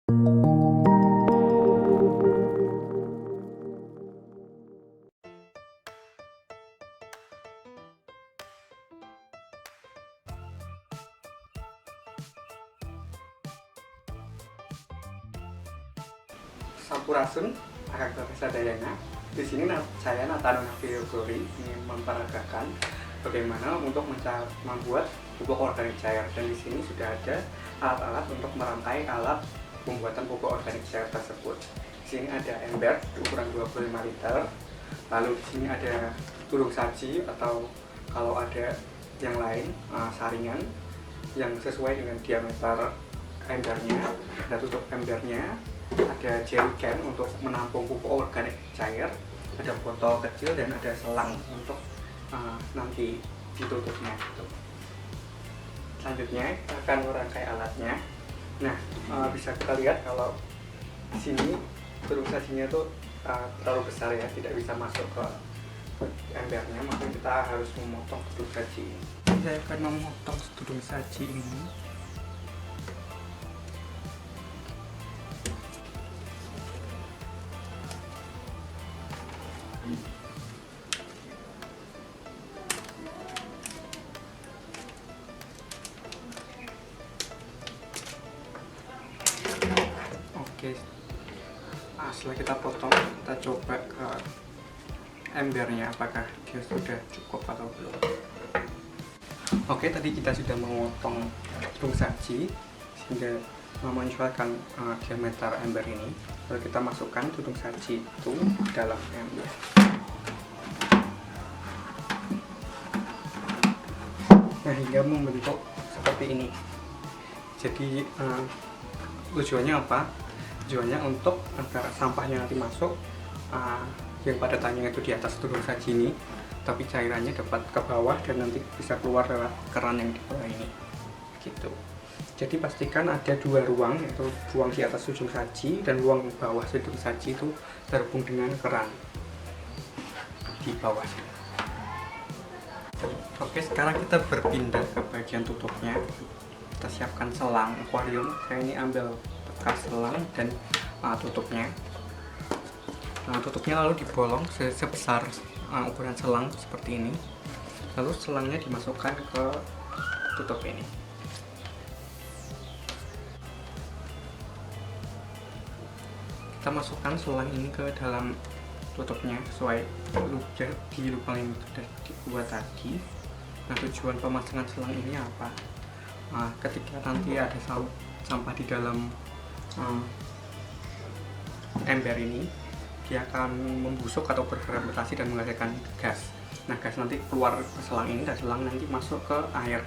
Sampurasun, Akang Sadayana. Di sini saya Natano Naviogori ingin memperagakan bagaimana untuk membuat pupuk organik cair, dan di sini sudah ada alat-alat untuk merangkai alat pembuatan pupuk organik cair tersebut. Di sini ada ember ukuran 25 liter, lalu di sini ada turung saji atau kalau ada yang lain saringan yang sesuai dengan diameter embernya, ada tutup embernya, ada jerrycan untuk menampung pupuk organik cair, ada botol kecil, dan ada selang untuk nanti ditutupnya gitu. Selanjutnya kita akan merangkai alatnya. Nah, bisa kita lihat kalau di sini turung sajinya itu terlalu besar ya, tidak bisa masuk ke embernya, maka kita harus memotong turung saji ini. Saya akan memotong turung saji ini. Oke, setelah kita potong, kita coba ke embernya apakah dia sudah cukup atau belum. Oke, tadi kita sudah memotong turung saji sehingga menyesuaikan diameter ember ini. Lalu kita masukkan turung saji itu dalam ember. Nah, hingga membentuk seperti ini. Jadi tujuannya apa? Tujuannya untuk agar sampahnya nanti masuk yang padatannya itu di atas turung saji ini, tapi cairannya dapat ke bawah dan nanti bisa keluar lewat keran yang di bawah ini gitu. Jadi pastikan ada dua ruang, yaitu ruang di atas ujung saji dan ruang bawah ujung saji itu terhubung dengan keran di bawah. Oke, sekarang kita berpindah ke bagian tutupnya. Kita siapkan selang akuarium. Saya ini ambil bekas selang dan tutupnya. Tutupnya lalu dibolong sebesar ukuran selang seperti ini. Lalu selangnya dimasukkan ke tutup ini. Kita masukkan selang ini ke dalam tutupnya sesuai di lubang yang sudah dibuat tadi. Nah, tujuan pemasangan selang ini apa? Ketika nanti ada sampah di dalam ember ini, dia akan membusuk atau berfermentasi dan menghasilkan gas. Nah, gas nanti keluar ke selang ini dan selang nanti masuk ke air.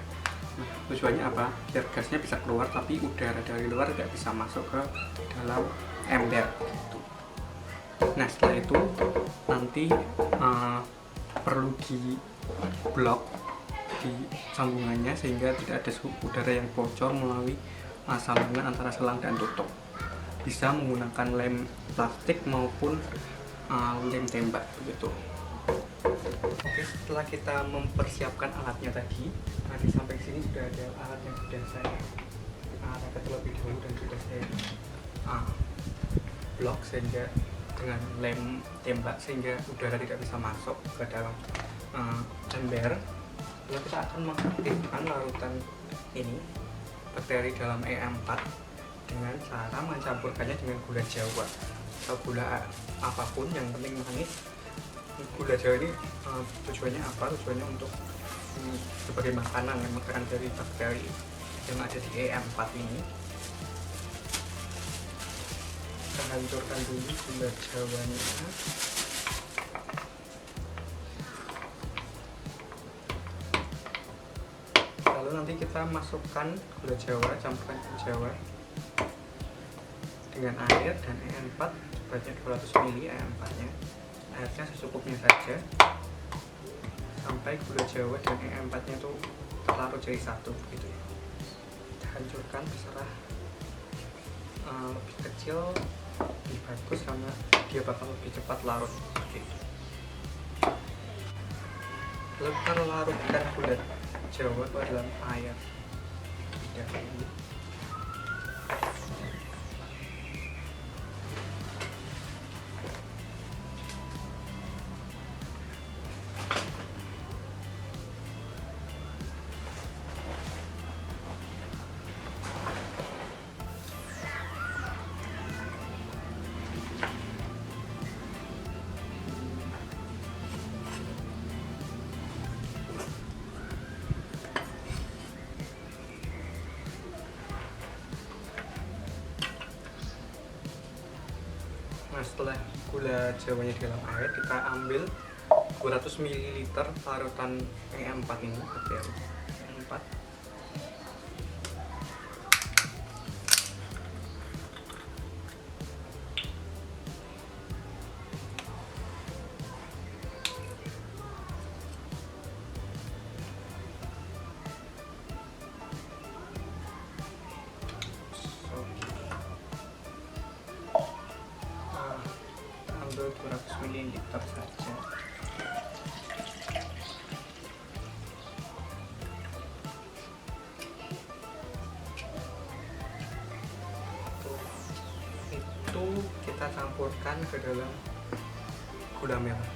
Nah, tujuannya apa? Biar gasnya bisa keluar tapi udara dari luar tidak bisa masuk ke dalam ember gitu. Nah, setelah itu nanti perlu di blok di sambungannya sehingga tidak ada udara yang bocor melalui sambungan antara selang dan tutup. Bisa menggunakan lem plastik maupun lem tembak begitu. Oke, setelah kita mempersiapkan alatnya tadi, sampai sini sudah ada alat yang sudah saya rapat terlebih dahulu dan sudah saya blok sehingga dengan lem tembak sehingga udara tidak bisa masuk ke dalam ember. Lalu kita akan mengaktifkan larutan ini, bakteri dalam E4, dengan cara mencampurkannya dengan gula jawa atau gula apapun yang penting manis. Gula jawa ini tujuannya apa? Tujuannya untuk sebagai makanan dari bakteri yang ada di E4 ini. Kita hancurkan dulu gula jawanya. Lalu nanti kita masukkan gula jawa, campuran gula jawa dengan air dan E4 sebanyak 200 ml E4 nya. Airnya secukupnya saja sampai gula jawa dan E4 nya itu larut jadi satu begitu ya. Kita hancurkan terserah, lebih kecil lebih bagus karena dia bakal lebih cepat larut gitu. Lalu kita larutkan gula jawa ke dalam air. setelah gula jawanya di dalam air, kita ambil 200 ml larutan E4 ini, E4. Ambil 200 ml saja. Itu kita campurkan ke dalam gula merah.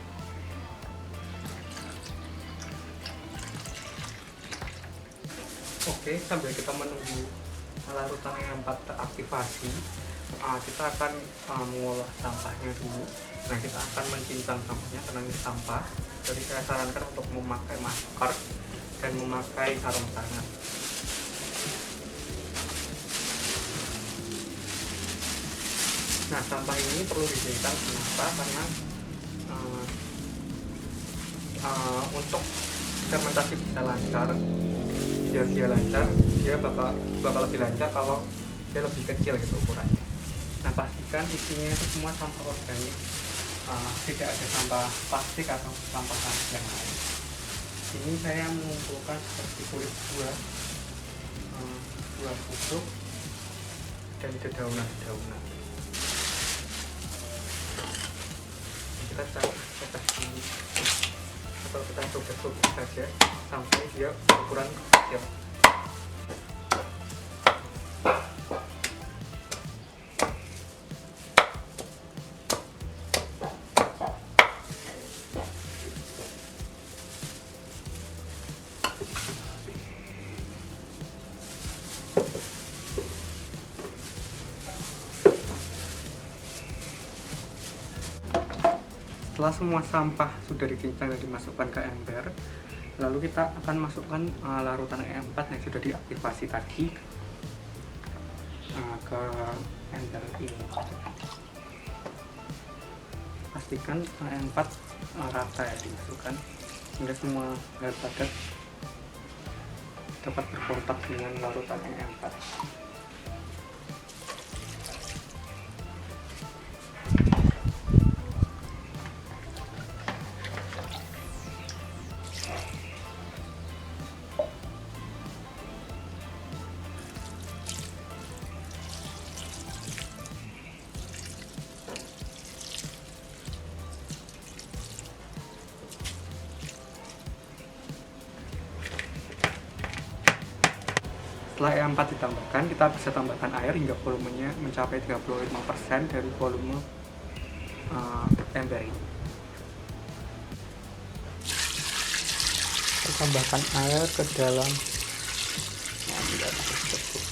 Oke, sambil kita menunggu larutan yang 4 teraktivasi, kita akan mengolah sampahnya dulu. Nah, kita akan mencincang sampahnya karena ini sampah. Jadi saya sarankan untuk memakai masker dan memakai sarung tangan. Nah, sampah ini perlu dicincang. Kenapa? Karena untuk fermentasi bisa lancar, biar dia lancar, dia bakal lebih lancar kalau dia lebih kecil gitu ukurannya. Nah, pastikan isinya itu semua sampah organik, tidak ada sampah plastik atau sampah yang lain. Ini saya mengumpulkan seperti kulit buah busuk dan dedaunan. Kita cetak ini atau kita sobek-sobek saja sampai dia ukuran kecil. Setelah semua sampah sudah dicincang dan dimasukkan ke ember, lalu kita akan masukkan larutan E4 yang sudah diaktifasi tadi ke ember ini. Pastikan E4 rata ya dimasukkan sehingga semua air padat dapat berkontak dengan larutan E4. Setelah E4 ditambahkan, kita bisa tambahkan air hingga volumenya mencapai 35% dari volume ember ini. Kita tambahkan air ke dalam ember tersebut.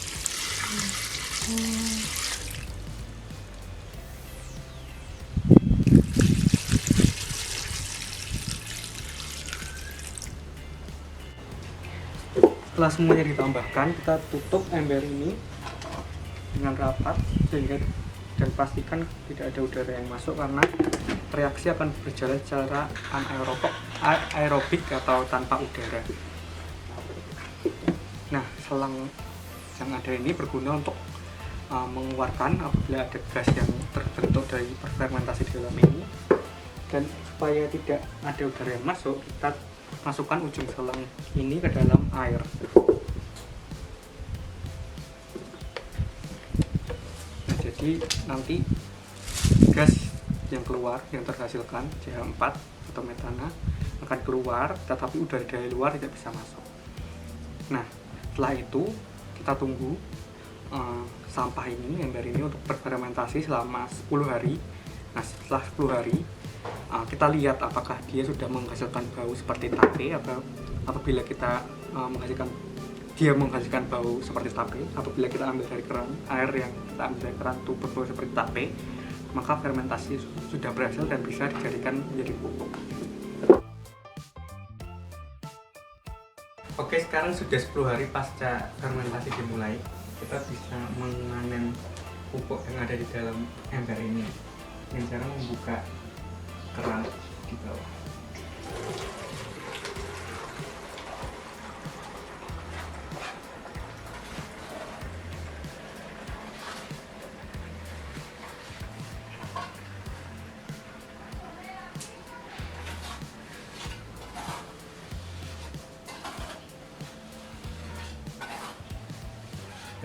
Setelah semuanya ditambahkan, kita tutup ember ini dengan rapat sehingga dan pastikan tidak ada udara yang masuk karena reaksi akan berjalan secara anaerobik atau tanpa udara. Nah, selang yang ada ini berguna untuk mengeluarkan apabila ada gas yang terbentuk dari fermentasi di dalam ini, dan supaya tidak ada udara yang masuk, kita masukkan ujung selang ini ke dalam air. Nah, jadi nanti gas yang keluar yang terhasilkan CH4 atau metana akan keluar, tetapi udara dari luar tidak bisa masuk. Nah, setelah itu kita tunggu sampah ini, ember ini untuk berfermentasi selama 10 hari. Nah, setelah 10 hari kita lihat apakah dia sudah menghasilkan bau seperti tape. Apabila kita menghasilkan bau seperti tape, apabila kita ambil dari keran, air yang kita ambil dari keran itu berbau seperti tape, maka fermentasi sudah berhasil dan bisa dijadikan menjadi pupuk. Oke, sekarang sudah 10 hari pasca fermentasi dimulai, kita bisa memanen pupuk yang ada di dalam ember ini. dengan cara membuka keran di bawah.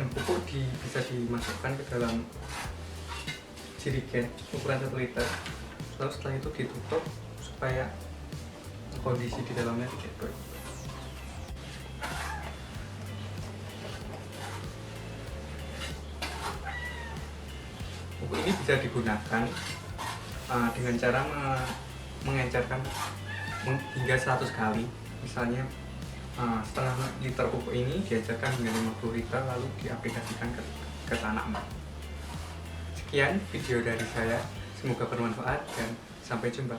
Dan pupuk bisa dimasukkan ke dalam jerigen ukuran 1 liter, lalu setelah itu ditutup supaya kondisi di dalamnya tidak baik. Pupuk ini bisa digunakan dengan cara mengencerkan hingga 100 kali. Misalnya setengah liter pupuk ini diajarkan dengan 50 liter lalu diaplikasikan ke tanaman. Sekian video dari saya, semoga bermanfaat dan sampai jumpa.